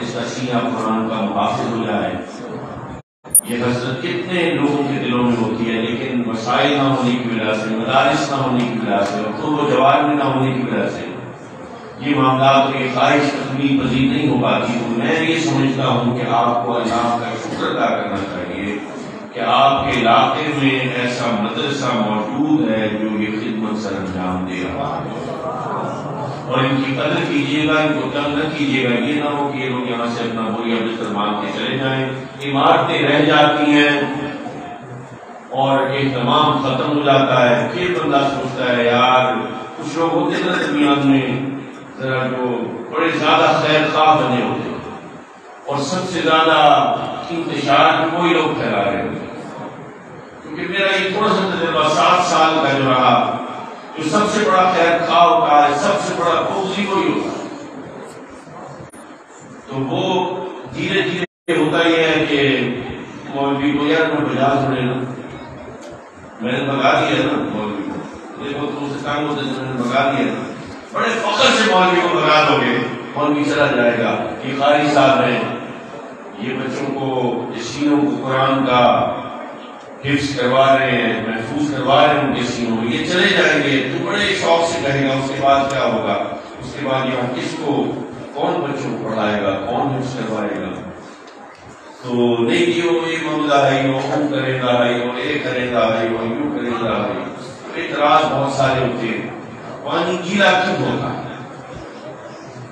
اس کا سینہ قرآن کا محافظ ہو جائے. یہ حسرت کتنے لوگوں کے دلوں میں ہوتی ہے، لیکن وسائل نہ ہونے کی وجہ سے، مدارس نہ ہونے کی وجہ سے، اور خود و جوار میں نہ ہونے کی وجہ سے یہ معاملات کی خواہش تکمیل پذیر نہیں ہو پاتی. تو میں یہ سمجھتا ہوں کہ آپ کو اللہ کا شکر ادا کرنا چاہیے کہ آپ کے علاقے میں ایسا مدرسہ موجود ہے جو یہ خدمت سر انجام دے رہا ہے، اور ان کی قدر کیجیے گا، ان کو تنگ نہ کیجیے گا. یہ نہ ہو کہ یہ لوگ یہاں سے اپنا بوریا بستر باندھ کے چلے جائیں، عمارتیں رہ جاتی ہیں اور اہتمام ختم ہو جاتا ہے. پھر بندہ سوچتا ہے یار کچھ لوگ ہوتے نا درمیان میں ذرا جو بڑے زیادہ خیر خواہ بنے ہوتے ہیں، اور سب سے زیادہ انتشار کوئی لوگ پھیلا رہے ہوتے ہیں. کیونکہ میرا یہ تھوڑا سا تجربہ 7 سال کا جو رہا، جو سب سے بڑا خیر خواہ ہوتا ہے، سب سے بڑا بغضی کوئی ہوتا ہے، تو وہ دھیرے دھیرے ہوتا یہ ہے کہ مولوی کو یار میں بجا چھوڑے نا، میں نے بگا دیا نا مولوی کو، دیکھو تم سے کام ہوتا ہے، میں نے بگا دیا نا، بڑے فخر سے مولوی کو بگا دو گے، مولوی چلا جائے گا. یہ قاری صاحب ہیں، یہ بچوں کو سینوں کو قرآن کا حفظ کروا رہے ہیں، محفوظ کروا رہے ہیں ان کے سینوں، یہ چلے جائیں گے. تو بڑے شوق سے کہے گا اس کے بعد کیا ہوگا، اس کے بعد یہاں کس کو، کون بچوں کو پڑھائے گا، کون حفظ کروائے گا. تو نہیں جی وہ یہ معاملہ ہے، وہ ہم کرے گا ہے، وہ یہ کرے گا ہے، وہ یوں کرے گا ہے. اعتراض بہت سارے ہوتے ہیں. پانی گیلا کیوں ہوتا ہے؟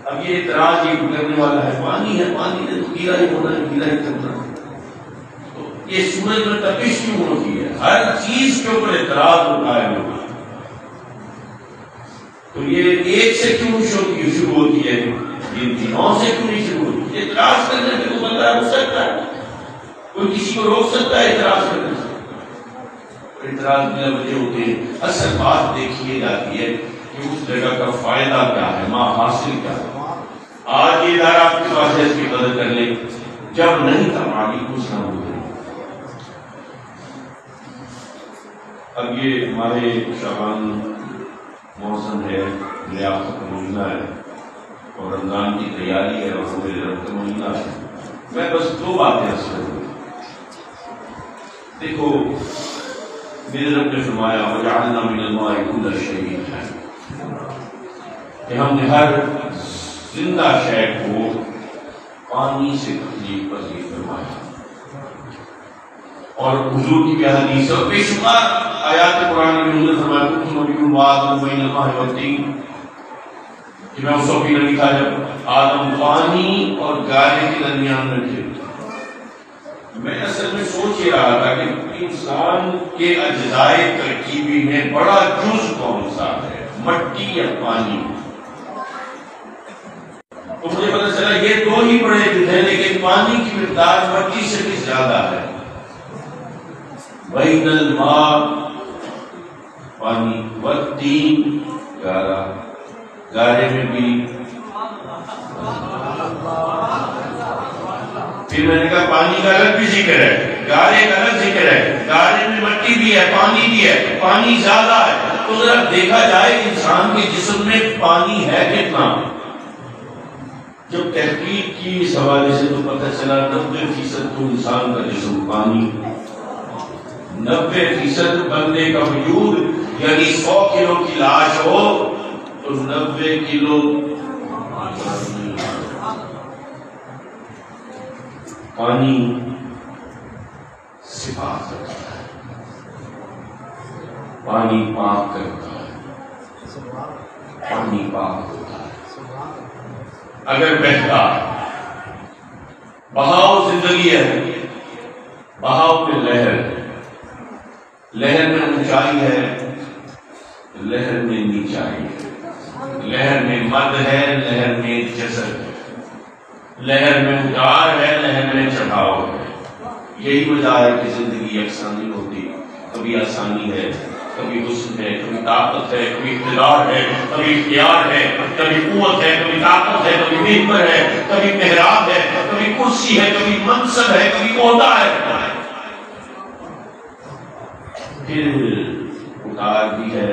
اب یہ اعتراض یہ کرنے والا ہے پانی ہے، پانی نے تو گیلا ہی ہونا ہے، گیلا ہی کرنا ہے. تو یہ سورج میں تپش کیوں ہوتی ہے؟ ہر چیز کے اوپر اعتراض ہوتا ہے لوگوں. تو یہ ایک سے کیوں شروع ہوتی ہے، یہ 9 سے کیوں نہیں شروع ہوتی؟ اعتراض کرنے پہ کوئی بندہ روک سکتا ہے؟ کوئی کسی کو روک سکتا ہے اعتراض کرنے سے؟ اعتراض بلا وجہ ہوتے ہیں. اصل بات دیکھیے جاتی ہے کہ اس جگہ کا فائدہ کیا ہے، ماں حاصل کیا ہے. آج یہ ادارہ آپ کے پاس ہے، اس کی قدر کر لیں. جب نہیں تھا آگے کچھ نہ ہوتے. اب یہ ہمارے شعبان موسم ہے، لیاقت کا مہینہ ہے، اور رمضان کی تیاری ہے، اور روزے رب کا مہینہ ہے. میں بس 2 باتیں عرض کروں. دیکھو میرے رب نے فرمایا وَجَعَلْنَا مِنَ الْمَاءِ كُلَّ شَيْءٍ حَيٍّ، کہ ہم نے ہر زندہ شے کو پانی سے تخلیق پذیر فرمایا. اور حضور کی بھی حدیث اور بے شمار آیات قرآن میں حضور نے فرمایا كُنتُمْ نَبِيٌّ وَآدَمُ بَيْنَ الْمَاءِ وَالطِّينِ، کہ میں اس وقت لکھا جب آدم پانی اور گارے کے درمیان میں تھے. میں اصل میں سوچ یہ رہا تھا کہ انسان کے اجزائے ترکیبی میں بڑا جز کون سا ہے، مٹی یا پانی؟ تو مجھے پتہ چلا یہ 2 ہی بڑے جز ہیں، لیکن پانی کی مقدار مٹی سے بھی زیادہ ہے. بین الماء پانی، والطین گارا، گارے میں بھی. پھر میں نے کہا پانی کا الگ بھی ذکر ہے، گارے کا الگ ذکر ہے، گارے میں مٹی بھی ہے، پانی بھی ہے، پانی زیادہ ہے. تو ذرا دیکھا جائے انسان کے جسم میں پانی ہے کتنا. جب تحقیق کی اس حوالے سے تو پتہ چلا 90% تو انسان کا جسم پانی، 90% بندے کا وجود، یعنی 100 کلو کی لاش ہو تو 90 کلو پانی صفات کرتا ہے، پانی پاک کرتا ہے، پانی پاک ہوتا ہے. اگر بہتا بہاؤ زندگی ہے، بہاؤ میں لہر ہے، لہر میں اونچائی ہے، لہر میں نیچائی ہے، لہر میں مد ہے، لہر میں جزر ہے، لہر میں اتار ہے، لہر میں چڑھاؤ ہے. یہی وجہ ہے کہ زندگی یکساں نہیں ہوتی. کبھی آسانی ہے، کبھی حسن ہے، کبھی طاقت ہے، کبھی اقتدار ہے، کبھی اختیار ہے، کبھی قوت ہے، کبھی طاقت ہے، کبھی ممبر ہے، کبھی محراب ہے، کبھی کرسی ہے، کبھی منصب ہے، کبھی عہدہ ہے. پھر اتار بھی ہے،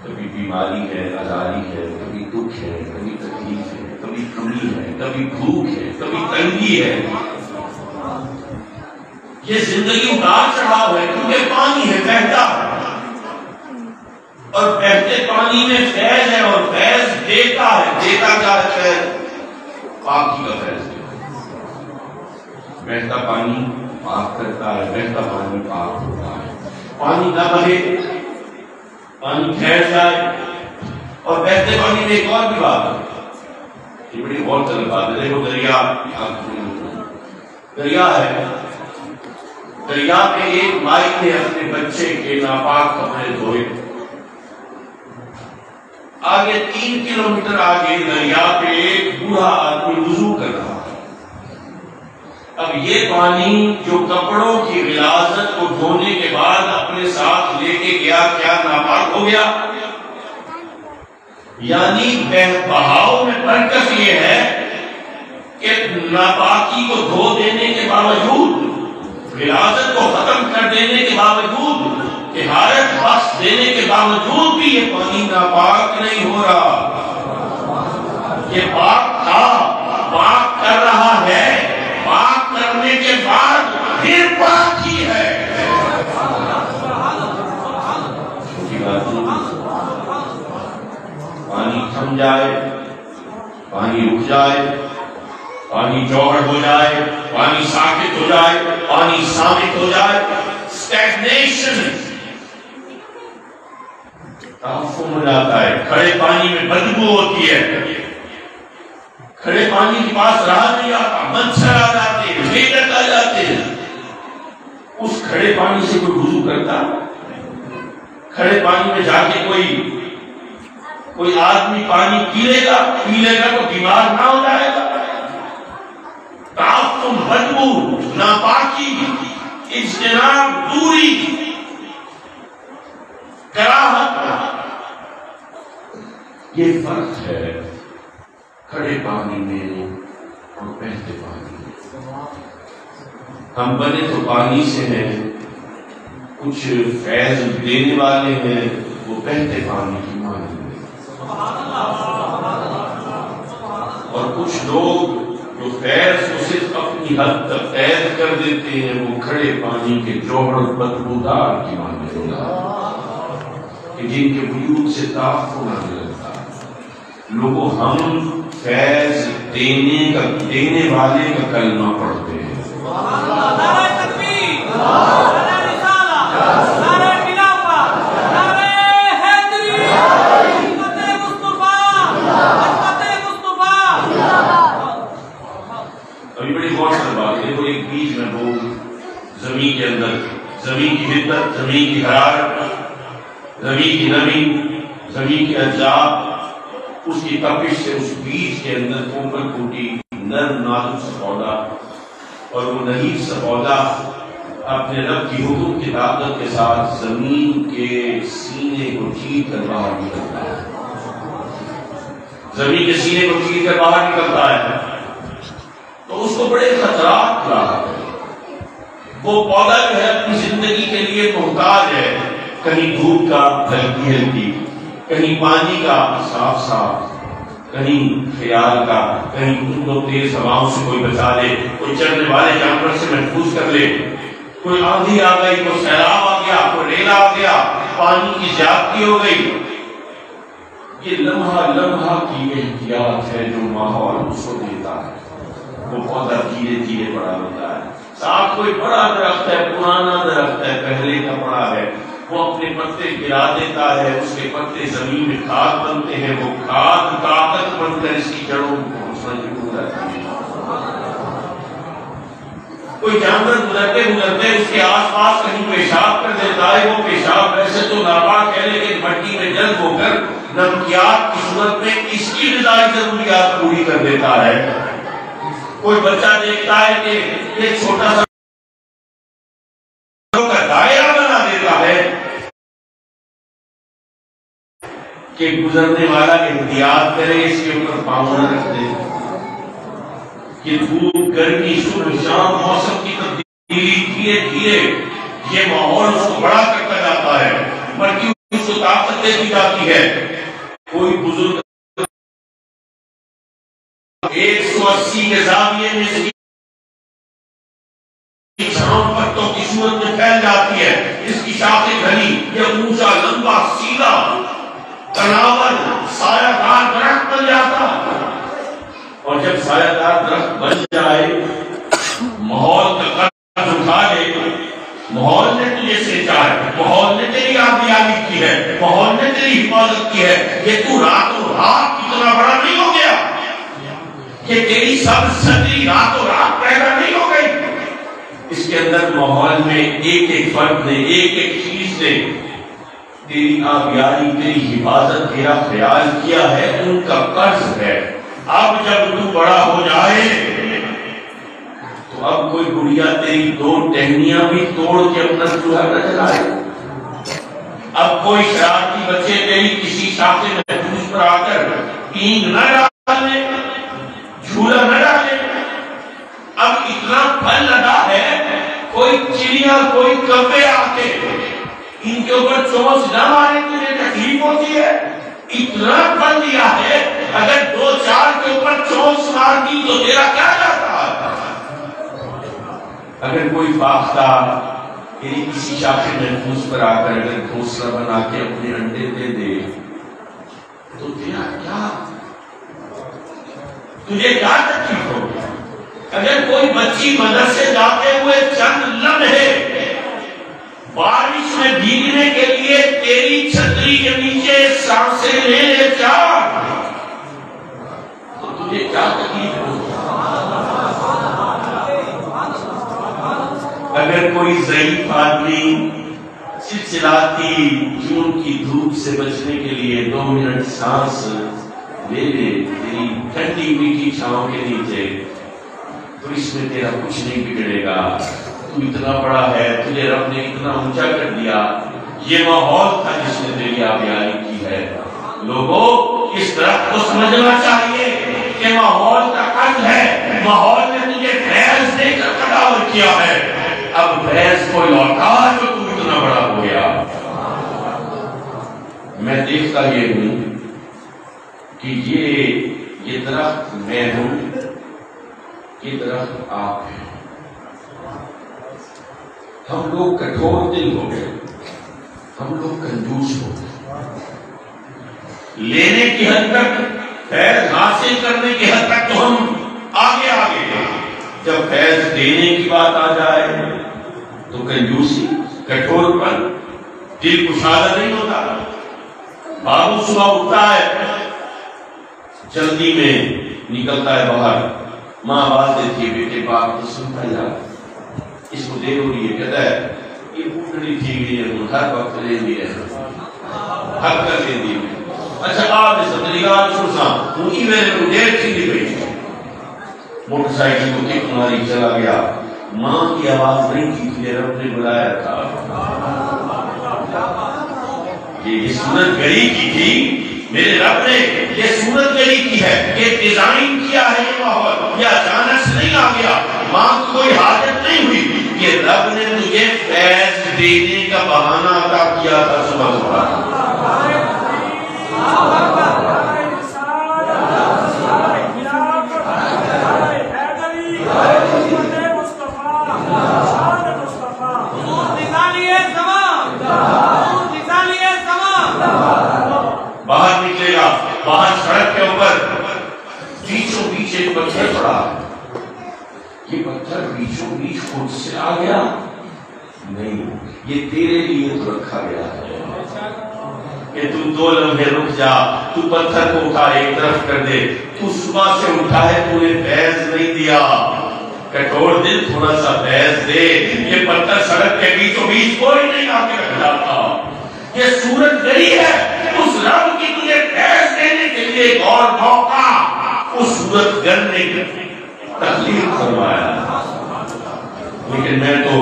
کبھی بیماری ہے، آزاری ہے، کبھی دکھ ہے، کبھی تکلیف ہے، کبھی کمی ہے، کبھی بھوک ہے، کبھی تنگی ہے، یہ زندگی اتار چڑھاؤ ہے، کیونکہ پانی ہے، بہتا ہے، اور بہتے پانی میں فیض ہے، اور فیض دیتا ہے۔ دیتا کیا ہے؟ فیض پاکی کا فیض ہے۔ بہتا پانی پاک کرتا ہے، بہتا پانی پاک ہوتا ہے۔ پانی نہ بہے، پانی ٹھہر جائے، اور بہتے پانی میں ایک اور بھی بات ہے، یہ بڑی غور طلب بات ہے۔ دیکھو دریا ہے، دریا میں ایک مائی نے اپنے بچے کے ناپاک کپڑے دھوئے، آگے 3 کلومیٹر آگے دریا پہ ایک بوڑھا آدمی وضو کر رہا ہے۔ اب یہ پانی جو کپڑوں کی غلاظت کو دھونے کے بعد اپنے ساتھ لے کے گیا، کیا ناپاک ہو گیا؟ یعنی بہاؤ میں برکت یہ ہے کہ ناپاکی کو دھو دینے کے باوجود، غلاظت کو ختم کر دینے کے باوجود، طہارت بخش دینے کے باوجود بھی یہ پانی ناپاک نہیں ہو رہا۔ یہ پاک تھا، پاک کر رہا ہے، پاک کرنے کے بعد پھر پاک ہی ہے۔ پانی تھم جائے، پانی رک جائے، پانی جوہر ہو جائے، پانی ساکت ہو جائے، پانی ثابت ہو جائے، اسٹیگنیشن تعفن ہو جاتا ہے۔ کھڑے پانی میں بدبو ہوتی ہے، کھڑے پانی کے پاس رہا نہیں آتا، مچھر آ جاتے ہیں، میڈک آ جاتے ہیں۔ اس کھڑے پانی سے کوئی وضو کرتا؟ کھڑے پانی میں جا کے کوئی آدمی پانی پی لے گا تو بیمار نہ ہو جائے گا؟ تعفن، بدبو، ناپاکی، اجتناب، دوری، کراہت، یہ فرق ہے کھڑے پانی میں اور بہتے پانی میں۔ ہم بنے تو پانی سے ہیں، کچھ فیض دینے والے ہیں، وہ بہتے پانی کی مانند ہیں، اور کچھ لوگ جو فیض کو صرف اپنی حد تک قید کر دیتے ہیں، وہ کھڑے پانی کے جوہر بدبودار کی مانند ہوگا کہ جن کے وجود سے تعفن آنے لگتا ہے۔ لوگوں، ہم فیض دینے والے کا کلمہ پڑھتے ہیں، نعرہ تکبیر، نعرہ رسالہ، نعرہ خلافت، نعرہ حیدری، عظمت مصطفیٰ، عظمت مصطفیٰ۔ ابھی بڑی غور سے بات ہے، وہ ایک بیج میں وہ زمین کے اندر، زمین کی حدت، زمین کی حرارت، زمین کی نمی، زمین کے اجزاء، اس کی تپش سے اس بیج کے اندر کوپل کوٹی نرم نازک سا پودا، اور وہ نحیف سا پودا اپنے رب کی حکم کی طاقت کے ساتھ زمین کے سینے کو چیر کر باہر نکلتا ہے، زمین کے سینے کو چیر کر باہر نکلتا ہے، تو اس کو بڑے خطرات لاحق ہے۔ وہ پودا جو ہے اپنی زندگی کے لیے محتاج ہے، کہیں دھوپ کا ہلکی ہلکی، کہیں پانی کا صاف صاف، کہیں خیال کا، کہیں ان کو تیز ہواؤں سے کوئی بچا لے، کوئی چلنے والے جانور سے محفوظ کر لے، کوئی آندھی آ گئی، کوئی سیلاب آ گیا، کوئی ریل آ گیا، پانی کی زیادتی ہو گئی۔ یہ لمحہ لمحہ کی احتیاط ہے جو ماحول اس کو دیتا ہے۔ وہ پودا دھیرے دھیرے بڑا ہوتا ہے، ساتھ کوئی بڑا درخت ہے، پرانا درخت ہے، پہلے کا بڑا ہے، وہ اپنے پتے گرا دیتا ہے، اس کے پتے زمین میں کھاد بنتے ہیں، وہ کھاد طاقت بن کر اس کی جڑوں میں پہنچنا شروع ہو جاتی ہے۔ کوئی جانور گزرتے گزرتے اس کے آس پاس کہیں پیشاب کر دیتا ہے، وہ پیشاب ویسے تو ناپاک ہے لیکن مٹی میں جذب ہو کر نمکیات کی صورت میں اس کی غذائی ضروریات پوری کر دیتا ہے۔ کوئی بچہ دیکھتا ہے کہ یہ چھوٹا سا دائرہ بنا دیتا ہے کہ گزرنے والا احتیاط کرے، اس کے اوپر پاؤں نہ رکھ دے، کہ دھوپ، گرمی، صبح شام، موسم کی تبدیلی دھیرے دھیرے یہ ماحول اس کو بڑا کرتا جاتا ہے، مٹی اس کو طاقت دیتی جاتی ہے۔ کوئی بزرگ 100 180 کے زاویے میں اس کی چھاؤں پتوں کی صورت میں پھیل جاتی ہے. اس کی شاخیں گھنی، یہ اونچا لمبا سیدھا تناور سایہ دار درخت بن جاتا. اور جب سایہ دار درخت بن جائے، ماحول کا قرض اٹھا لے، ماحول نے تجھے سینچا ہے، ماحول نے تیری آبیاری کی ہے، ماحول نے تیری حفاظت کی ہے، یہ تو راتوں رات اتنا بڑا نہیں ہو گیا، یہ تیری سب صدری راتوں رات پیدا نہیں ہو گئی. اس کے اندر ماحول میں ایک ایک فرد نے، ایک ایک چیز نے تیری آبیاری، تیری حفاظت، تیرا خیال کیا ہے، ان کا قرض ہے. اب جب تو بڑا ہو جائے تو اب کوئی گڑیا تیری 2 ٹہنیاں بھی توڑ کے اپنا چولہا نہ جلائے. اب کوئی شرارتی بچے تیری کسی شاخے محفوظ پر آ کر پینگ نہ ڈالے، جھولا نہ ڈالے. اب اتنا پھل لگا ہے، کوئی چڑیا، کوئی کبے آ کے ان کے اوپر چونچ نہ مارے تجھے تکلیف ہوتی ہے. اتنا پھل دیا ہے، اگر 2-4 کے اوپر چونچ مار دی تو تیرا کیا جاتا ہے. اگر کوئی فاختہ تیری کسی شاخے محفوظ پر آ کر اگر گھونسلہ بنا کے اپنے انڈے دے دے تو تیرا کیا، تجھے کیا تکلیف ہوگی. اگر کوئی بچی مدرسے جاتے ہوئے چند لمحے بارش میں بھیگنے کے لیے تیری چھتری کے نیچے سانسیں لے لے چاہ تو تجھے کیا تکلیف ہوگی. اگر کوئی ضعیف آدمی چلچلاتی جون کی دھوپ سے بچنے کے لیے 2 منٹ سانس لے لے تیری ٹھنڈی میٹھی چھاؤں کے نیچے تو اس میں تیرا کچھ نہیں بگڑے گا. تو اتنا بڑا ہے، تجھے رب نے اتنا اونچا کر دیا. یہ ماحول تھا جس نے تیری آبیاری کی ہے. لوگوں اس درخت کو سمجھنا چاہیے کہ ماحول کا قرض ہے. ماحول نے تجھے فیض دے کر قدر کیا ہے. اب فیض کو لوٹا جو تو اتنا بڑا ہو گیا. میں دیکھتا یہ ہوں کہ یہ درخت میں ہوں، یہ درخت آپ ہیں. ہم لوگ کٹھور دل ہو گئے، ہم لوگ کنجوس ہو گئے. لینے کی حد تک، فیض حاصل کرنے کی حد تک تو ہم آگے آگے. جب فیض دینے کی بات آ جائے تو کنجوسی، کٹھور پن، دل کشادہ نہیں ہوتا. بابو صبح اٹھتا ہے، جلدی میں نکلتا ہے باہر، ماں آواز دیتی ہے بیٹے باپ تو سنتا جا. اس کو دیر ہو رہی ہے، کہتا ہے یہ بھوکڑی تھی گئی ہے، ہر وقت لے دی ہے، ہر کر لے دی ہے. اچھا آپ اس نگاہ چھوڑا ان کی میں نے دیر تھی دی گئی. موٹر سائیکل کو کک ماری چلا گیا. ماں کی آواز نہیں تھی، تجھے رب نے بلایا تھا. یہ صورت گری کی تھی، میرے رب نے یہ صورت گری کی ہے، یہ ڈیزائن کیا ہے. یہ ماحول یہ اچانک سے نہیں آ گیا، ماں کو کوئی حاجت نہیں ہوئی. یہ رب نے تجھے فیض دینے کا بہانہ عطا کیا تھا. سبحان اللہ. باہر نکلے گا، باہر سڑک کے اوپر بیچوں بیچ ایک پتھر پڑا. یہ پتھر بیچوں بیچ خود سے آ گیا نہیں، یہ تیرے لیے تو رکھا گیا ہے کہ تو 2 لمحے رک جا. تو پتھر کو اٹھا ایک طرف کر دے. تو صبح سے اٹھا ہے، تو نے فیض نہیں دیا. کٹھور دل تھوڑا سا فیض دے. یہ پتھر سڑک کے بیچوں بیچ کوئی نہیں آ کے رکھ جاتا. یہ صورت گری ہے اس رب کی تجھے فیض دینے کے لیے ایک اور موقع اس صورت گر نے تخلیق کروایا. لیکن میں تو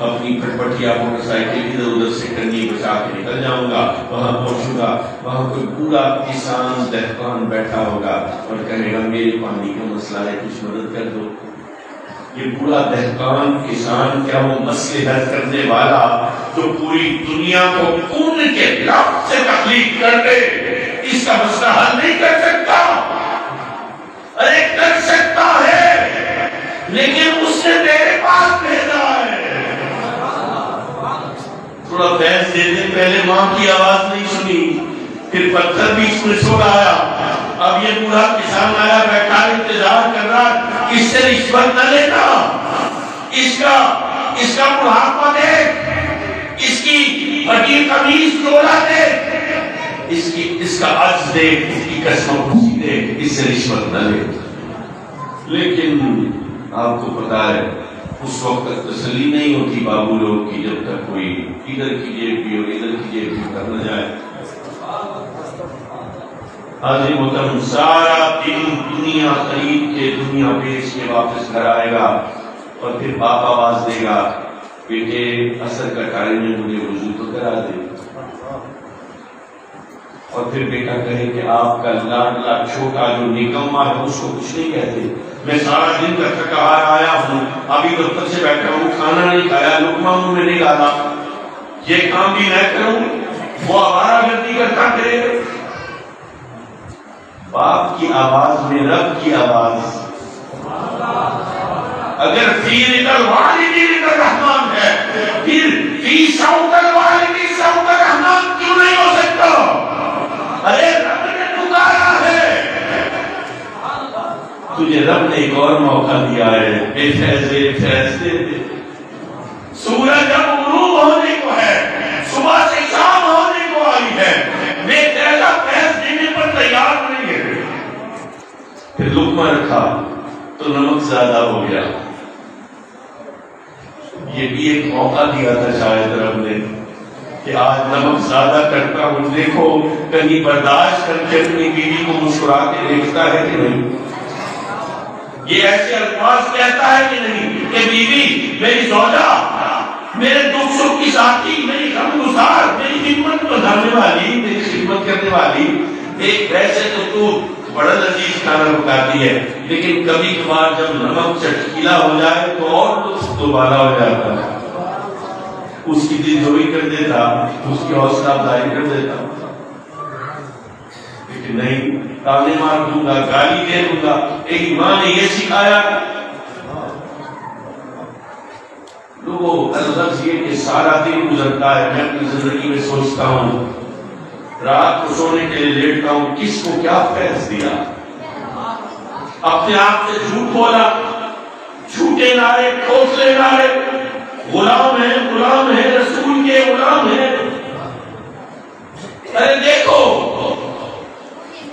اپنی پٹپٹیا موٹر سائیکل ادھر ادھر سے کرنی بچا کے نکل جاؤں گا. وہاں پہنچوں گا، وہاں کوئی پورا کسان دہقان بیٹھا ہوگا اور کہے گا میرے پانی کا مسئلہ ہے، کچھ مدد کر دو. یہ پورا دہقان کسان کیا وہ مسئلے حل کرنے والا جو پوری دنیا کو خون کے لفظ سے تخلیق کر دے، اس کا مسئلہ حل نہیں کر سکتا. ارے کر سکتا پہلے ماں کی آواز نہیں سنی، پھر پتھر بیچ میں چھوڑ آیا، اب یہ بوڑھا کسان آیا بیٹھا انتظار کر رہا، اس سے رشوت نہ لینا، اس کا بڑھاپا دیکھ، اس کی پھٹی قمیص چوڑا دیکھ، اس کا عجز دیکھ، اس کی قسم خوشی دیکھ، اس سے رشوت نہ لے۔ لیکن آپ کو پتا ہے اس وقت تک تسلی نہیں ہوتی بابو لوگ کی جب تک کوئی ادھر کی جیب بھی اور ادھر کی جیب بھی کر نہ جائے۔ حاضر محترم، سارا دن دنیا خرید کے دنیا بیچ کے واپس گھر آئے گا اور پھر باپ آواز دے گا، بیٹے عصر کا ٹائم میں مجھے وضو تو کرا دے، اور پھر بیٹا کہے کہ آپ کا لاڈلا چھوٹا جو نکما ہے اس کو کچھ نہیں کہتے، میں سارا دن کا تھکا ہار آیا ہوں، ابھی دفتر سے بیٹھا ہوں، کھانا نہیں کھایا، لقمہ منہ میں نہیں ڈالا، یہ کام بھی میں کروں، وہ آوارہ گردی کرتا کرے۔ باپ کی آواز میں رب کی آواز، اگر فی رضا الوالد رضا الرحمن ہے، پھر فی سوط الوالد سوط الرحمن کیوں نہیں ہو سکتا؟ ارے رب نے پکارا ہے، تجھے رب نے ایک اور موقع دیا ہے، بے فیض دے دے۔ سورج جب غروب ہونے کو ہے، صبح سے شام ہونے کو آئی ہے، بے فیض دینے پر تیار نہیں ہے، پھر لقمہ رکھا تو نمک زیادہ ہو گیا۔ یہ بھی ایک موقع دیا تھا شاید رب نے کہ آج نمک زیادہ کرتا ہوں، دیکھو کہیں برداشت کر کے اپنی بیوی کو مسکرا کے دیکھتا ہے کہ نہیں، یہ ایسے الفاظ کہتا ہے کہ نہیں کہ بیوی میری زوجہ، میرے دکھ سکھ کی ساتھی، میری غم گسار، میری ہمت بڑھانے والی، میری خدمت کرنے والی، ایک ویسے تو بڑا لذیذ کھانا پکاتی ہے، لیکن کبھی کبھار جب نمک چٹکیلا ہو جائے تو اور لطف دوبارہ ہو جاتا ہے، اس کی دل جوئی کر دیتا، اس کی حوصلہ افزائی کر دیتا، لیکن نہیں، تانے مار دوں گا، گالی دے دوں گا۔ ایک ماں نے یہ سکھایا لوگوں، الغرض یہ کہ سارا دن گزرتا ہے، میں اپنی زندگی میں سوچتا ہوں، رات کو سونے کے لیے لیٹتا ہوں، کس کو کیا فیض دیا، اپنے آپ سے جھوٹ بولا، جھوٹے نعرے، کھوکھلے نعرے، غلام ہے رسول کے غلام ہے۔ ارے دیکھو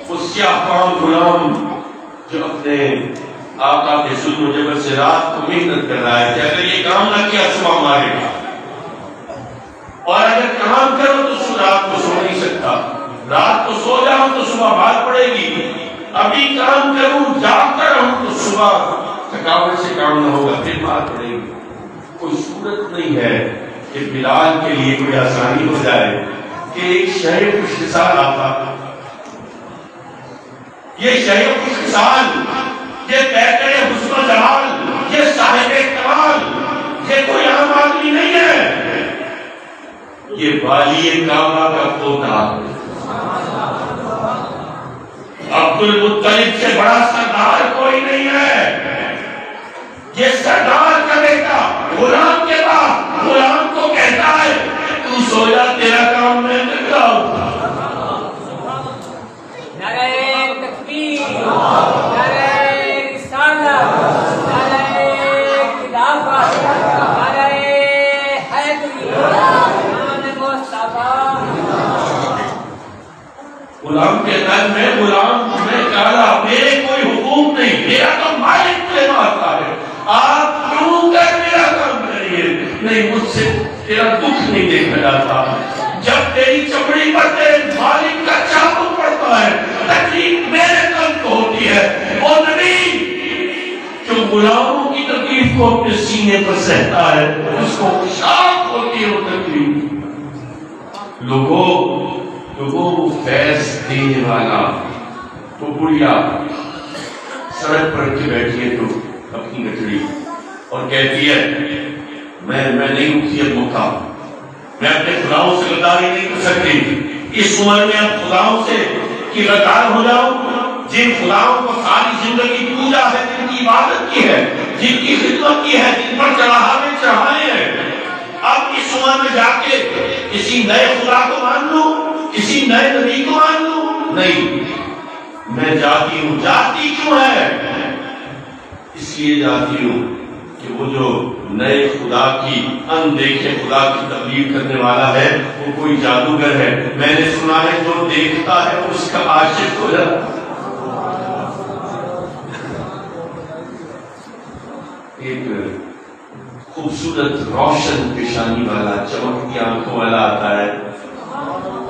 اس سیاہ غلام جو اپنے آقا کے ظلم و جبر سے رات کو محنت کر رہا ہے کہ اگر یہ کام نہ کیا صبح مارے گا، اور اگر کام کرو تو رات کو سو نہیں سکتا، رات کو سو جاؤں تو صبح بھاگ پڑے گی، ابھی کام کروں جاگتا رہوں تو صبح تھکاوٹ سے کام نہ ہوگا، پھر مار پڑے گی۔ کوئی صورت نہیں ہے کہ بلال کے لیے کوئی آسانی ہو جائے کہ ایک شہر خوشحال آتا، یہ شہر خوشحال، یہ پیکر حسن و جمال، یہ صاحب کمال، یہ کوئی عام آدمی نہیں ہے، یہ والی کعبہ کا پوتا، عبد المطلب سے بڑا سردار کوئی نہیں ہے، یہ سردار کا بیٹا غلام کے بعد غلام کو کہتا ہے تو سو جا، تیرا کام میں کر رہا ہوں۔ نعرہ تکبیر، نعرہ رسالت، نعرہ خلافت، نعرہ حیدری، نعرہ مصطفیٰ۔ غلام کہتا ہے میں غلام، میں کہا میرے کوئی حقوق نہیں، میرا تو مالک مجھے مارتا ہے، آپ کیوں کر میرا کام کریے، نہیں مجھ سے تیرا دکھ نہیں دیکھا جاتا، جب تیری چمڑی پر تیرے مالک کا چاقو پڑتا ہے تکلیف میرے قلب کو ہوتی ہے۔ وہ نبی جو غلاموں کی تکلیف کو اپنے سینے پر سہتا ہے، اس کو شاق ہوتی ہے وہ تکلیف۔ لوگوں فیض دینے والا تو بڑھیا سڑک پر کے بیٹھی ہے تو اپنی گٹڑی اور کہتی ہے میں نہیں رکتی اب موقع، میں اپنے خداؤں سے غداری نہیں کر سکتی، اس عمر میں اب خداؤں سے کی غدار ہو جاؤں، جن خداؤں کو ساری زندگی پوجا ہے، جن کی عبادت کی ہے، جن کی خدمت کی ہے، جن پر چڑھاوے چڑھائے ہیں، اب اس عمر میں میں جا کے کسی نئے خدا کو مان لوں، کسی نئے نبی کو مان لوں؟ نہیں، میں جاتی ہوں۔ جاتی کیوں ہے؟ اس لیے جاتی ہوں کہ وہ جو نئے خدا کی، اندیکھے خدا کی تبلیغ کرنے والا ہے وہ کوئی جادوگر ہے۔ میں نے سنا ہے جو دیکھتا ہے اس کا عاشق ہو جاتا ہے۔ ایک خوبصورت روشن پیشانی والا، چمکتی آنکھوں والا آتا ہے،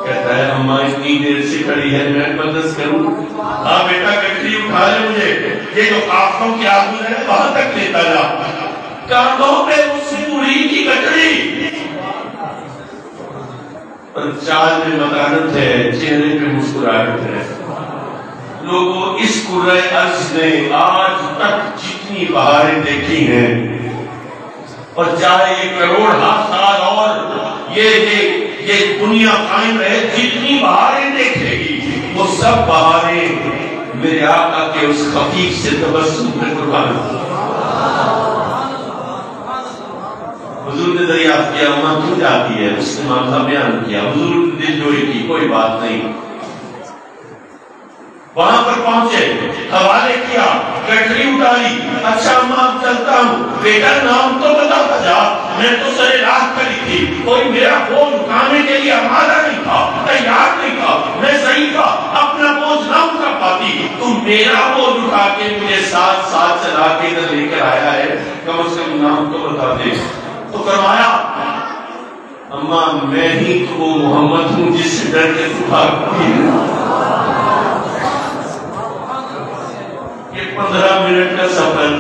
کہتا ہے اماں اتنی دیر سے کھڑی ہے، میں مدد کروں؟ ہاں بیٹا گٹری اٹھا لے، مجھے یہ جو کافروں کی آگو ہے وہاں تک لیتا جا، کاندھوں پہ اس پوری کی گٹری، پر چال میں متانت ہے، چہرے پہ مسکراہٹ ہے۔ لوگوں، اس کرۂ ارض نے آج تک جتنی بہاریں دیکھی ہیں، اور چاہے 1 کروڑ سال اور یہ دنیا قائم رہے، جتنی بہاریں دیکھے گی وہ سب بہاریں میرے آقا کے اس خفیف سے تبسم پر قربان۔ حضور نے دریافت کیا اماں کیوں جاتی ہے؟ اس نے معاملہ بیان کیا، حضور نے دل جوئی کی، کوئی بات نہیں۔ وہاں پر پہنچے، حوالے کیا، گٹری اٹھائی، اچھا اماں چلتا ہوں، بیٹا نام تو بتا جا، میں تو سرے راہ کری تھی، کوئی میرا بوجھ اٹھانے کے لیے آمادہ نہیں تھا، تیار نہیں تھا، میں صحیح تھا، اپنا بوجھ نہ اٹھا پاتی، تم میرا بوجھ اٹھا کے مجھے ساتھ چلا کے ادھر لے کر آیا ہے، کم از کم نام تو بتا دے۔ تو فرمایا اماں میں ہی تو وہ محمد ہوں جس سے ڈر کے تو بھاگتی ہے۔ 15 منٹ کا سفر،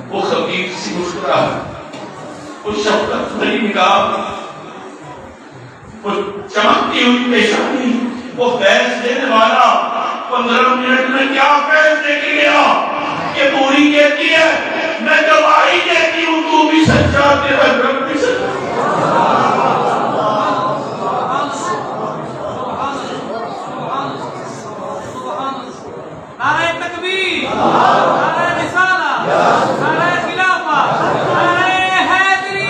وہ خفیف سی مسکراہٹ، وہ شفقت بھری نگاہ، وہ چمکتی ہوئی پیشانی، وہ فیض دینے والا 15 منٹ میں کیا فیض دے کے گیا کہ پوری کہتی ہے میں گواہی دیتی ہوں تو بھی سچا، تیرا رب بھی سچا۔ نعرہ تکبیر، نعرہ رسالہ، نعرہ خلافت، نعرہ حیدری،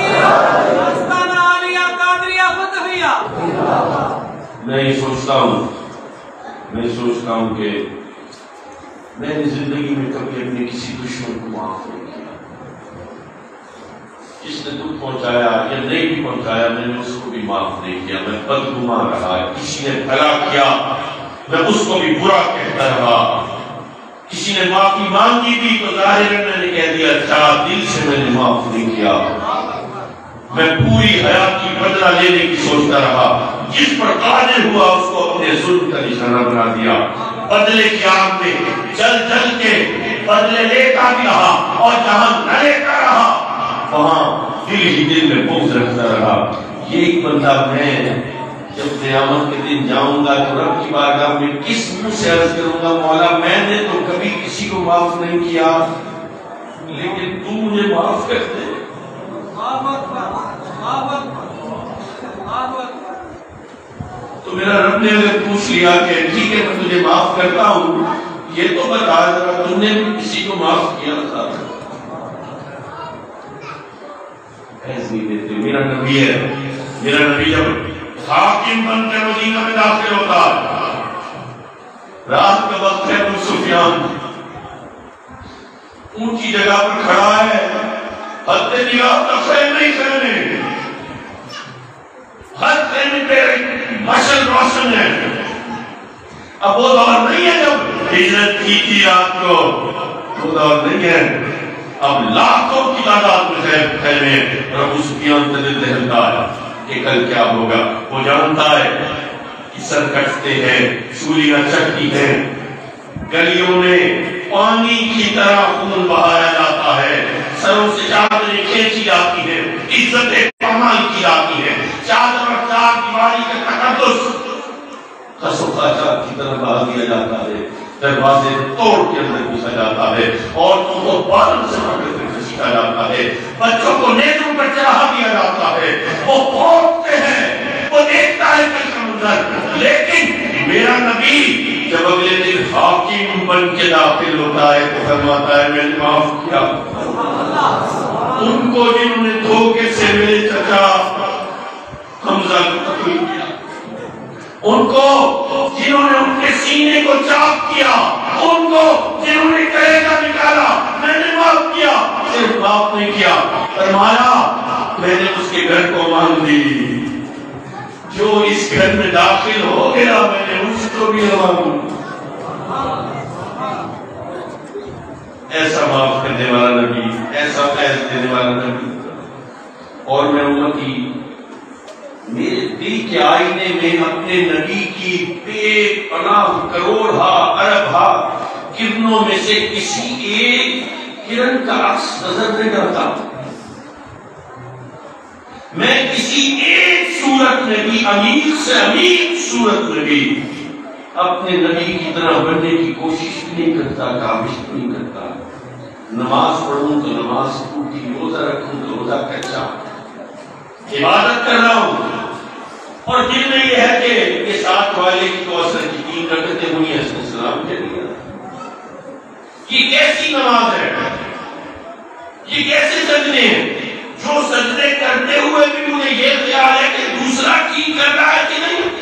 آستانہ عالیہ قادریہ فتحیہ۔ میں سوچتا ہوں کہ میں نے زندگی میں کبھی اپنے کسی دشمن کو معاف نہیں کیا۔ جس نے دکھ پہنچایا یا نہیں بھی پہنچایا میں نے اس کو بھی معاف نہیں کیا۔ میں بدگماں رہا، کسی نے بھلا کیا میں اس کو بھی برا کہتا رہا، کسی نے معافی مانگی بھی تو ظاہر میں نے کہہ دیا اچھا، دل سے میں نے معاف نہیں کیا۔ میں پوری حیات کی بدلہ لینے کی سوچتا رہا، جس پر قادر ہوا اس کو اپنے ظلم کا نشانہ بنا دیا۔ بدلے کی آگ میں جل جل کے بدلے لیتا بھی رہا، اور جہاں نہ لیتا رہا وہاں دل ہی دل میں بغض رکھتا رہا۔ یہ ایک بندہ میں جب قیامت کے دن جاؤں گا تو رب کی بارگاہ میں کس منہ سے عرض کروں گا مولا میں نے تو کبھی کسی کو معاف نہیں کیا لیکن تو مجھے معاف کر دے۔ تو میرا رب نے اگر پوچھ لیا کہ ٹھیک ہے میں تجھے معاف کرتا ہوں، یہ تو بتا ذرا تم نے بھی کسی کو معاف کیا تھا؟ ایسے نہیں دیتے۔ میرا نبی ہے، میرا نبی جب حاکم بن کے مدینہ میں داخل ہوتا ہے، رات کا وقت ہے، ابو سفیان اونچی جگہ پر کھڑا ہے، حد نگاہ کا خیم نہیں خیمے، ہر خیمے پہ مشعل روشن ہے۔ اب وہ دور نہیں ہے جب ہجرت کی تھی رات کو، وہ دور نہیں ہے، اب لاکھوں کی تعداد میں خیمے، اور ابو سفیان دل دہلتا ہے کہ کل کیا ہوگا۔ وہ جانتا ہے کہ سر کٹتے ہیں، سولیاں چکتی ہیں، گلیوں میں پانی کی طرح خون بہایا جاتا ہے، سروں سے چادریں کھینچی جاتی ہیں، عزتیں پامال کی جاتی ہیں، چادر اور چار دیواری کا تقدس خس و خاشاک کی طرح بہا دیا جاتا ہے، دروازے توڑ کے اندر گھسا جاتا ہے، عورتوں کو بالوں سے پکڑ کر گھسیٹا جاتا ہے، بچوں کو نیزوں پر چڑھا دیا جاتا ہے، وہ بھوکتے ہیں، وہ دیکھتا ہے کل کا منظر، لیکن میرا نبی جب اگلے دن حاکم بن کے داخل ہوتا ہے تو فرماتا ہے میں نے معاف کیا ان کو جنہوں نے دھوکے سے میرے چچا حمزہ کو قتل کیا، ان کو جنہوں نے ان کے سینے کو چاک کیا، ان کو جنہوں نے کلیجہ نکالا، میں نے معاف کیا، صرف معاف نہیں کیا، فرمایا میں نے اس کے گھر کو مان دی، جو اس گھر میں داخل ہو گیا میں نے اس کو بھی مانگوں۔ ایسا معاف کرنے والا نبی، ایسا فیض دینے والا نبی۔ اور میں امتی میرے دل کے آئینے میں اپنے نبی کی بے پناہ کروڑ ارب کرنوں میں سے کسی ایک کرن کا عکس نظر نہیں آتا۔ میں کسی ایک صورت میں بھی امیر سے امیر صورت میں بھی اپنے نبی کی طرح بننے کی کوشش نہیں کرتا، کاوش نہیں کرتا۔ نماز پڑھوں تو نماز ٹوٹی، روزہ رکھوں تو روزہ کچا، عبادت کر رہا ہوں اور دل میں یہ ہے کہ یہ ساتھ والے کی تو اثر کی 3 رکعتیں ہوئی ہیں، السلام کے لیے۔ یہ کیسی نماز ہے، یہ کیسے سجدے ہیں جو سجدے کرتے ہوئے بھی مجھے یہ خیال ہے کہ دوسرا ٹھیک کر رہا ہے کہ نہیں،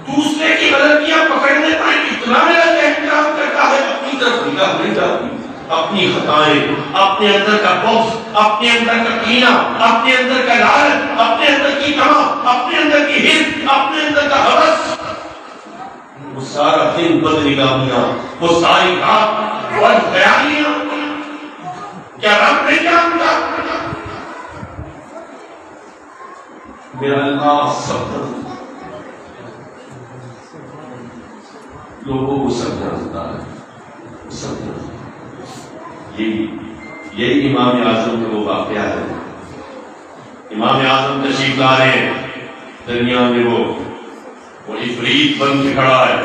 دوسرے کی غلطیاں پکڑنے پر اتنا میرا احترام کرتا ہے، اپنی طرف نگاہ نہیں جاتی، اپنی خطائیں، اپنے اندر کا بغض، اپنے اندر کا کینہ، اپنے اندر کا لعنت، اپنے اندر کی طمع، اپنے اندر کی حرص، اپنے اندر کا ہوس، وہ سارا دن بد نگاہیاں، وہ ساری رات بد خیالیاں، کیا رب نہیں جانتا؟ میرا اللہ سب لوگوں کو سب جانتا ہے، سب جانتا ہے۔ یہی امام اعظم کا وہ واقعہ ہے۔ امام اعظم تشریف لا رہے ہیں، دنیا میں وہ عفریت بن کے کھڑا ہے،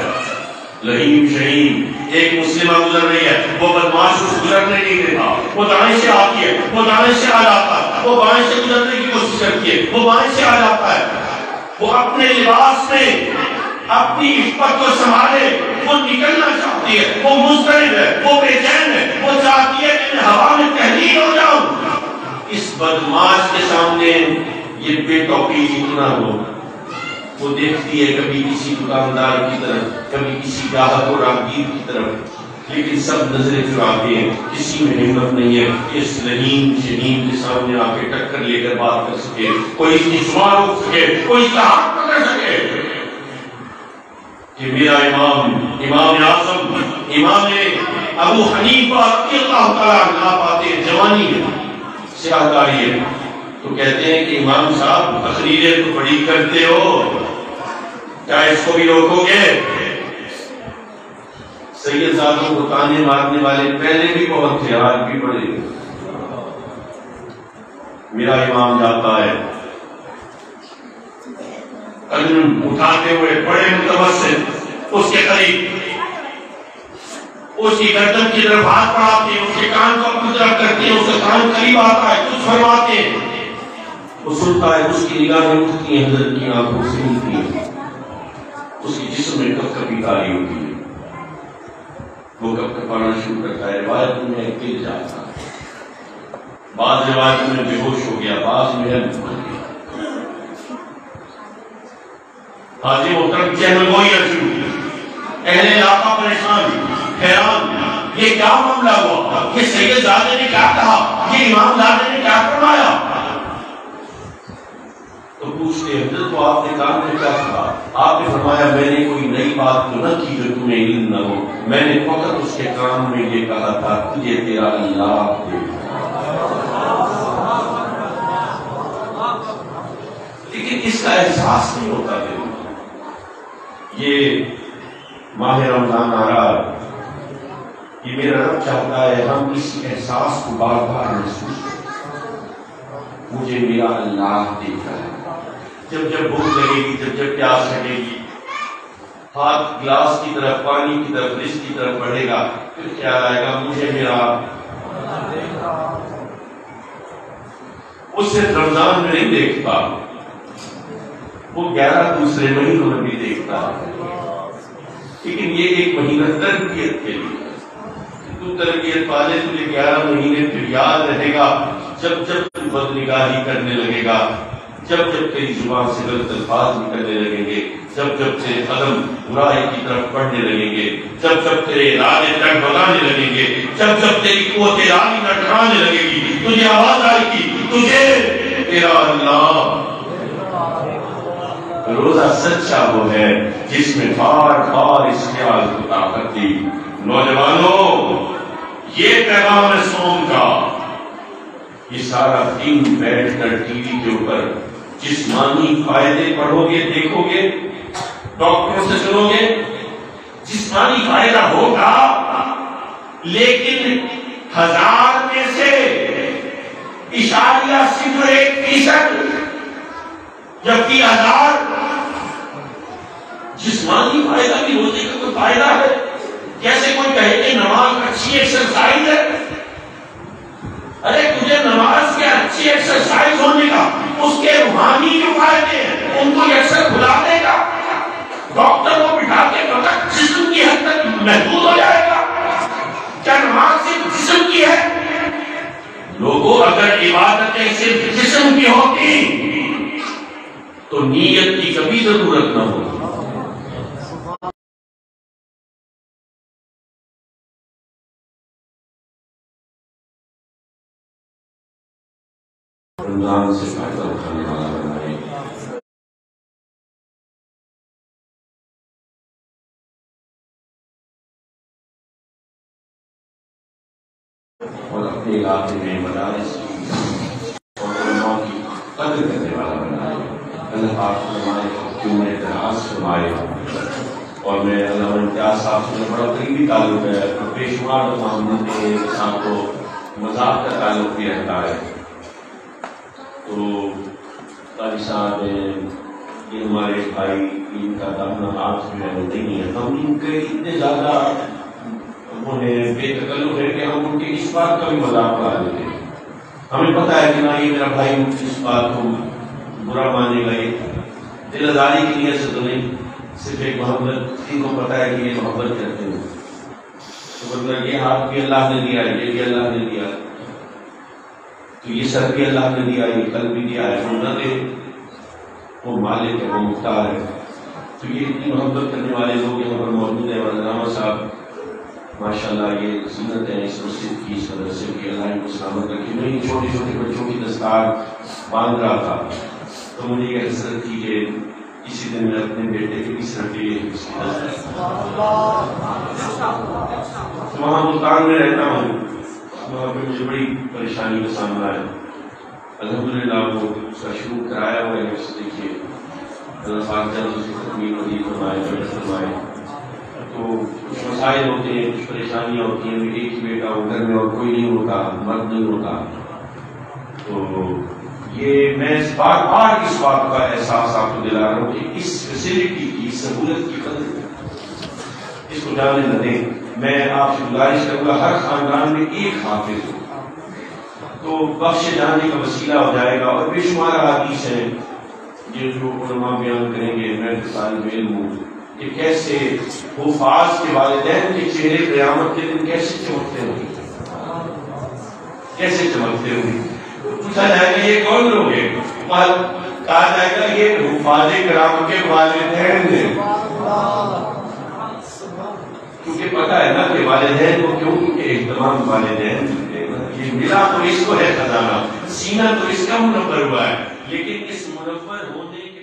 لہیم شہیم، ایک مسلمہ گزر رہی ہے، وہ بدماش اس گزرنے نہیں دیتا، وہ دائیں سے آتی ہے، وہ دائیں سے آ جاتا ہے، وہ بائیں سے گزرنے کی کوشش کرتی ہے، وہ بائیں سے آ جاتا ہے، وہ اپنے لباس میں اپنی عفت کو سنبھالے، وہ نکلنا چاہتی ہے، وہ مضطرب ہے، وہ بے چین ہے، وہ چاہتی ہے کہ میں ہوا میں تحلیل ہو جاؤں۔ اس بدماش کے سامنے یہ بے توقیف اتنا ہو، وہ دیکھتی ہے کبھی کسی دکاندار کی طرف، کبھی کسی گاہک اور راہگیر کی طرف، لیکن سب نظریں چراتے ہیں، کسی میں ہمت نہیں ہے اس لہیم شہیم کے سامنے آ کے ٹکر لے کر بات کر سکے، کوئی اس کی زبان روک سکے، کوئی اس کا ہاتھ پکڑ سکے کہ میرا امام اعظم، امام ابو حنیفہ رضی اللہ تعالیٰ عنہ پاتے جوانی ہے، سیاہکاری ہے، تو کہتے ہیں کہ امام صاحب تقریریں تو بڑی کرتے ہو، کیا اس کو بھی روکو گے؟ سید زادوں کو تانے مارنے والے پہلے بھی بہت تھے، آج بھی بڑے۔ میرا امام جاتا ہے قدم اٹھاتے ہوئے بڑے متوسط اس کے قریب، اس کی گردن کی طرف ہاتھ بڑھاتے ہیں، اس کے کان کو اپنی طرف کرتے ہیں، اس کا کان قریب آتا ہے، کچھ فرماتے ہیں، وہ سنتا ہے، اس کی نگاہیں اٹھتی ہیں، حضرت کی آنکھوں سے ملتی ہیں، اس کی جسم میں کب کبھی کاری ہوتی ہے، وہ کب کب پانا شروع کرتا ہے، روایت میں گر جاتا ہے، بعض روایت میں بے ہوش ہو گیا، بعض میں بن گیا۔ حاجی محترم چہل گوئیاں شروع، اہل علاقہ پریشان، حیران، یہ کیا معاملہ ہوا، یہ سید زادے نے کیا کہا، یہ امام زادے نے کیا فرمایا؟ تو پوچھتے ہیں حضرت تو آپ نے کہا میں کیا کہا؟ آپ نے فرمایا میں نے کوئی نئی بات تو نہ کی جو تمہیں علم نہ ہو، میں نے فقط اس کے کام میں یہ کہا تھا تجھے تیرا اللہ دے، لیکن اس کا احساس نہیں ہوتا دل میں۔ یہ ماہ رمضان آ رہا ہے، یہ میرا رب چاہتا ہے ہم اس احساس کو بار بار محسوس کریں، مجھے میرا اللہ دیکھ رہا ہے۔ جب جب بھوک لگے گی، جب جب پیاس لگے گی، ہاتھ گلاس کی طرف، پانی کی طرف، رزق کی طرف بڑھے گا، پھر خیال آئے گا مجھے میرا، وہ صرف رمضان میں نہیں دیکھتا، وہ 11 دوسرے مہینوں میں بھی دیکھتا ہے، لیکن یہ ایک مہینہ تربیت کے لیے، تو تربیت پالے تجھے 11 مہینے پھر یاد رہے گا، جب جب تو بد نگاہی کرنے لگے گا، جب جب تیری زبان سے غلط الفاظ نکلنے لگیں گے، جب جب تیرے قدم برائی کی طرف بڑھنے لگیں گے، جب جب تیرے ارادے ڈگمگانے لگیں گے، جب جب تیری قوت ارادی ڈگمگانے لگے گی، تجھے آواز آئے گی، تجھے تیرا اللہ روزہ سچا وہ ہے جس میں بار بار اس خیال کو طاقت دی۔ نوجوانوں، یہ پیغام ہے صوم کا۔ یہ سارا دن بیٹھ کر ٹی وی کے اوپر جسمانی فائدے پڑھو گے، دیکھو گے، ڈاکٹروں سے سنو گے، جسمانی فائدہ ہوگا، لیکن 1000 میں سے 0.1% جبکہ 1000 جسمانی فائدہ بھی روزے کا کوئی فائدہ ہے؟ جیسے کوئی کہے کہ نماز اچھی ایکسرسائز ہے۔ ارے تجھے نماز کے اچھی ایکسرسائز ہونے کا اس کے روحانی جو فائدے ہیں ان کو یکسر بھلا دے گا؟ ڈاکٹر کو بٹھا کے فقط جسم کی حد تک محدود ہو جائے گا؟ کیا نماز صرف جسم کی ہے؟ لوگوں، اگر عبادتیں صرف جسم کی ہوتی تو نیت کی کبھی ضرورت نہ ہوتی۔ رمضان سے فائدہ اٹھانے والا بنائے، اور اپنے علاقے میں مدارس اور علماء کی قدر کرنے والا بنائے۔ اللہ پاک فرمائے کہ انہیں اعتراض فرمائے۔ اور میں علامہ امتیاز صاحب سے بڑا قریبی تعلق ہے، اور بے شمار معاملوں کے ساتھ کو مذاق کا تعلق بھی رہتا ہے۔ تو قاری صاحب یہ ہمارے بھائی، ان کا دامنا ہاتھ جو ہے وہ نہیں ہے، ہم ان کے اتنے زیادہ انہیں بے تکلف ہے کہ ہم ان کے اس بات کا بھی مذاق اڑا دیتے ہیں۔ ہمیں پتہ ہے کہ نہ یہ میرا بھائی اس بات کو برا مانے گا، یہ دل آزاری کی نیت سے تو نہیں، صرف ایک محبت، ان کو پتہ ہے کہ یہ محبت کرتے ہیں، تو مطلب یہ ہاتھ بھی اللہ نے دیا، یہ بھی اللہ نے دیا، تو یہ سر بھی اللہ نے دیا، یہ قلب بھی دیا ہے، وہ نہ دے، وہ مالک ہے، وہ مختار ہے۔ تو یہ اتنی محبت کرنے والے لوگ یہاں پر موجود ہیں۔ اور علامہ صاحب ماشاءاللہ یہ زینت ہے اس مسجد کی، اس مدرسے کی، اللہ ان کو سلامت رکھے۔ میں ان چھوٹے چھوٹے بچوں کی دستار باندھ رہا تھا تو مجھے یہ حسرت تھی کہ اسی دن میں اپنے بیٹے کے بھی سر پہ وہاں ملتان میں رہتا ہوں، وہاں پہ مجھے بڑی پریشانی کا سامنا ہے۔ الحمدللہ وہ اس کا شروع کرایا ہوا ہے، اس دیکھیے اللہ پاک جلد اس کی تکمیل وزیر فرمائے، جلد فرمائے۔ تو کچھ مسائل ہوتے ہیں، کچھ پریشانیاں ہوتی ہیں، ایک ہی بیٹا ہو گھر میں اور کوئی نہیں ہوتا، مرد نہیں ہوتا، تو یہ میں بار بار اس بات کا احساس آپ کو دلا رہا ہوں کہ اس فیسلٹی کی، سہولت کی قدر اس کو جانے نہ دیں۔ میں آپ سے گزارش کروں گا ہر خاندان میں ایک حافظ ہو تو بخشے جانے کا وسیلہ ہو جائے گا۔ اور بے شمار احادیث ہیں جو علماء بیان کریں گے، میں طالب علم ہوں کہ کیسے حفاظ کے والدین کے چہرے قیامت کے دن کیسے چمکتے ہوں گے، کیسے چمکتے ہوں گے۔ پوچھا جائے گا یہ کون لوگ ہیں، کہا جائے گا یہ حفاظ کرام کے والدین ہیں، کیونکہ پتہ ہے نا کہ والدین کو کیوں، کیونکہ اہتمام والدین یہ ملا تو اس کو ہے خزانہ، سینہ تو اس کا منور ہوا ہے، لیکن اس منور ہونے کے